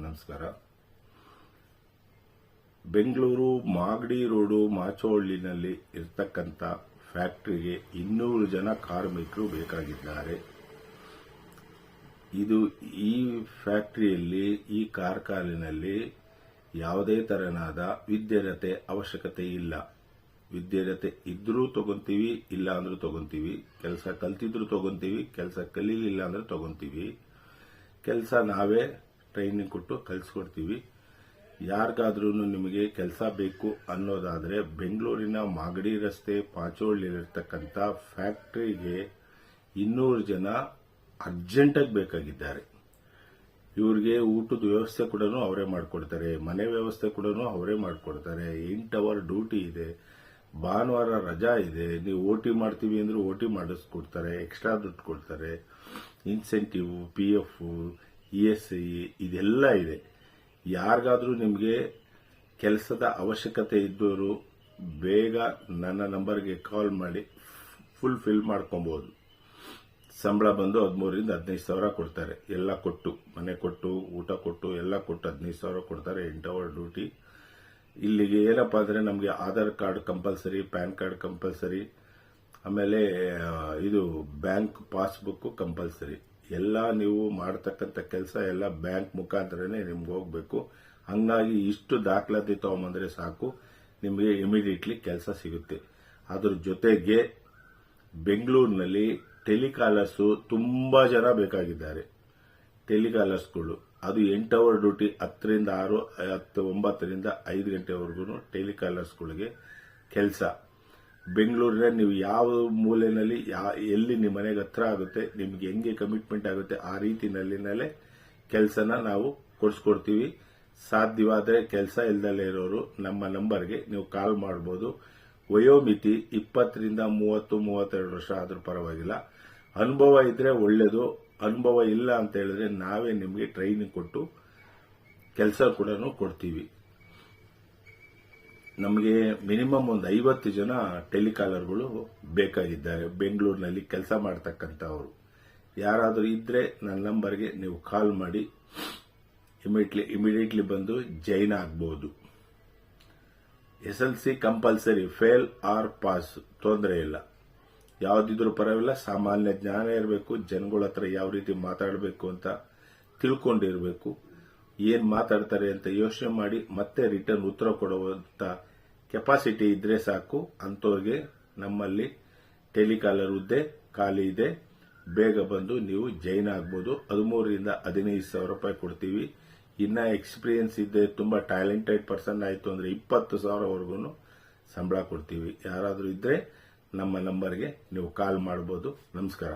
ನಮಸ್ಕಾರ. ಬೆಂಗಳೂರು ಮಾಗಡಿ ರೋಡು ಮಾಚೋಳ್ಳಿನಲ್ಲಿ ಇರತಕ್ಕಂಥ ಫ್ಯಾಕ್ಟರಿಗೆ 200 ಜನ ಕಾರ್ಮಿಕರು ಬೇಕಾಗಿದ್ದಾರೆ. ಈ ಫ್ಯಾಕ್ಟರಿಯಲ್ಲಿ ಈ ಕಾರ್ಖಾನೆಯಲ್ಲಿ ಯಾವುದೇ ತರನಾದ ವಿದ್ಯಾರ್ಹತೆ ಅವಶ್ಯಕತೆ ಇಲ್ಲ. ವಿದ್ಯಾರ್ಹತೆ ಇದ್ರೂ ತಗೊಂತೀವಿ, ಇಲ್ಲ ಅಂದ್ರೂ ತಗೊಂತೀವಿ. ಕೆಲಸ ಕಲ್ತಿದ್ರು ತಗೊಂತೀವಿ, ಕೆಲಸ ಕಲೀಲಿಲ್ಲ ಅಂದ್ರೆ ತಗೊಂತೀವಿ. ಕೆಲಸ ನಾವೇ ಟ್ರೈನಿಂಗ್ ಕೊಟ್ಟು ಕಲಿಸ್ಕೊಡ್ತೀವಿ. ಯಾರಿಗಾದ್ರೂ ನಿಮಗೆ ಕೆಲಸ ಬೇಕು ಅನ್ನೋದಾದ್ರೆ ಬೆಂಗಳೂರಿನ ಮಾಗಡಿ ರಸ್ತೆ ಪಾಚೋಳ್ಳಿಲಿರ್ತಕ್ಕಂಥ ಫ್ಯಾಕ್ಟರಿಗೆ 200 ಜನ ಅರ್ಜೆಂಟಾಗಿ ಬೇಕಾಗಿದ್ದಾರೆ. ಇವ್ರಿಗೆ ಊಟದ ವ್ಯವಸ್ಥೆ ಕೂಡ ಅವರೇ ಮಾಡಿಕೊಡ್ತಾರೆ, ಮನೆ ವ್ಯವಸ್ಥೆ ಕೂಡ ಅವರೇ ಮಾಡಿಕೊಡ್ತಾರೆ. 8 ಅವರ್ ಡ್ಯೂಟಿ ಇದೆ, ಭಾನುವಾರ ರಜಾ ಇದೆ. ನೀವು ಓಟಿ ಮಾಡ್ತೀವಿ ಅಂದ್ರೆ ಓಟಿ ಮಾಡಿಸ್ಕೊಡ್ತಾರೆ, ಎಕ್ಸ್ಟ್ರಾ ದುಡ್ಡು ಕೊಡ್ತಾರೆ. ಇನ್ಸೆಂಟಿವ್, PF, ESI ಇದೆಲ್ಲ ಇದೆ. ಯಾರಿಗಾದ್ರೂ ನಿಮಗೆ ಕೆಲಸದ ಅವಶ್ಯಕತೆ ಇದ್ದವರು ಬೇಗ ನನ್ನ ನಂಬರ್ಗೆ ಕಾಲ್ ಮಾಡಿ ಫಿಲ್ ಮಾಡ್ಕೊಬಹುದು. ಸಂಬಳ ಬಂದು 13 ರಿಂದ 15 ಸಾವಿರ ಕೊಡ್ತಾರೆ. ಎಲ್ಲ ಕೊಟ್ಟು, ಮನೆ ಕೊಟ್ಟು, ಊಟ ಕೊಟ್ಟು, ಎಲ್ಲ ಕೊಟ್ಟು 15 ಸಾವಿರ ಕೊಡ್ತಾರೆ. 8 ಅವರ್ ಡ್ಯೂಟಿ. ಇಲ್ಲಿಗೆ ಏನಪ್ಪಾ ಅಂದ್ರೆ ನಮಗೆ Aadhaar card compulsory, PAN card compulsory, ಆಮೇಲೆ ಇದು ಬ್ಯಾಂಕ್ ಪಾಸ್ಬುಕ್ ಕಂಪಲ್ಸರಿ. ಎಲ್ಲ ನೀವು ಮಾಡತಕ್ಕಂಥ ಕೆಲಸ ಎಲ್ಲ ಬ್ಯಾಂಕ್ ಮುಖಾಂತರನೇ ನಿಮ್ಗೆ ಹೋಗ್ಬೇಕು. ಹಂಗಾಗಿ ಇಷ್ಟು ದಾಖಲಾತಿ ತಗೊಂಬಂದ್ರೆ ಸಾಕು, ನಿಮಗೆ ಇಮಿಡಿಯೇಟ್ಲಿ ಕೆಲಸ ಸಿಗುತ್ತೆ. ಅದ್ರ ಜೊತೆಗೆ ಬೆಂಗಳೂರಿನಲ್ಲಿ ಟೆಲಿಕಾಲರ್ಸ್ ತುಂಬಾ ಜನ ಬೇಕಾಗಿದ್ದಾರೆ. ಟೆಲಿಕಾಲರ್ಸ್ಗಳು ಅದು 8 ಅವರ್ ಡ್ಯೂಟಿ, 10 ರಿಂದ 6, 9 ರಿಂದ 5 ಗಂಟೆವರೆಗೂ ಟೆಲಿಕಾಲರ್ಸ್ಗಳಿಗೆ ಕೆಲಸ. ಬೆಂಗಳೂರಿನ ನೀವು ಯಾವ ಮೂಲೆಯಲ್ಲಿ ಎಲ್ಲಿ ನಿಮ್ಮ ಮನೆಗೆ ಹತ್ರ ಆಗುತ್ತೆ, ನಿಮ್ಗೆ ಹೆಂಗೆ ಕಮಿಟ್ಮೆಂಟ್ ಆಗುತ್ತೆ ಆ ರೀತಿನಲ್ಲಿನಲ್ಲೇ ಕೆಲಸನ ನಾವು ಕೊಡಿಸ್ಕೊಡ್ತೀವಿ. ಸಾಧ್ಯವಾದರೆ ಕೆಲಸ ಇಲ್ದಲೇ ಇರೋರು ನಮ್ಮ ನಂಬರ್ಗೆ ನೀವು ಕಾಲ್ ಮಾಡಬಹುದು. ವಯೋಮಿತಿ 20 ರಿಂದ 30-32 ವರ್ಷ ಆದ್ರೂ ಪರವಾಗಿಲ್ಲ. ಅನುಭವ ಇದ್ರೆ ಒಳ್ಳೇದು. ಅನುಭವ ಇಲ್ಲ ಅಂತ ಹೇಳಿದ್ರೆ ನಾವೇ ನಿಮಗೆ ಟ್ರೈನಿಂಗ್ ಕೊಟ್ಟು ಕೆಲಸ ಕೂಡ ಕೊಡ್ತೀವಿ. ನಮಗೆ ಮಿನಿಮಮ್ ಒಂದು 50 ಜನ ಟೆಲಿಕಾಲರ್ಗಳು ಬೇಕಾಗಿದ್ದಾರೆ ಬೆಂಗಳೂರಿನಲ್ಲಿ ಕೆಲಸ ಮಾಡತಕ್ಕಂಥವ್ರು. ಯಾರಾದರೂ ಇದ್ರೆ ನನ್ನ ನಂಬರ್ಗೆ ನೀವು ಕಾಲ್ ಮಾಡಿ ಇಮಿಡಿಯೇಟ್ಲಿ ಬಂದು ಜಾಯಿನ್ ಆಗಬಹುದು. SLC compulsory, fail R pass ತೊಂದರೆ ಇಲ್ಲ, ಯಾವುದಿದ್ರೂ ಪರವಾಗಿಲ್ಲ. ಸಾಮಾನ್ಯ ಜ್ಞಾನ ಇರಬೇಕು, ಜನಗಳ ಹತ್ರ ಯಾವ ರೀತಿ ಮಾತಾಡಬೇಕು ಅಂತ ತಿಳ್ಕೊಂಡಿರಬೇಕು. ಏನ್ ಮಾತಾಡ್ತಾರೆ ಅಂತ ಯೋಚನೆ ಮಾಡಿ ಮತ್ತೆ ರಿಟರ್ನ್ ಉತ್ತರ ಕೊಡುವಂತ ಕೆಪಾಸಿಟಿ ಇದ್ರೆ ಸಾಕು. ಅಂತವ್ರಿಗೆ ನಮ್ಮಲ್ಲಿ ಟೆಲಿಕಾಲರ್ ಹುದ್ದೆ ಖಾಲಿ ಇದೆ, ಬೇಗ ಬಂದು ನೀವು ಜಾಯಿನ್ ಆಗಬಹುದು. 13 ರಿಂದ 15 ಸಾವಿರ ರೂಪಾಯಿ ಕೊಡ್ತೀವಿ. ಇನ್ನ ಎಕ್ಸ್ಪೀರಿಯನ್ಸ್ ಇದೆ, ತುಂಬಾ ಟ್ಯಾಲೆಂಟೆಡ್ ಪರ್ಸನ್ ಆಯ್ತು ಅಂದ್ರೆ 20 ಸಾವಿರವರೆಗೂ ಸಂಬಳ ಕೊಡ್ತೀವಿ. ಯಾರಾದರೂ ಇದ್ರೆ ನಮ್ಮ ನಂಬರ್ಗೆ ನೀವು ಕಾಲ್ ಮಾಡಬಹುದು. ನಮಸ್ಕಾರ.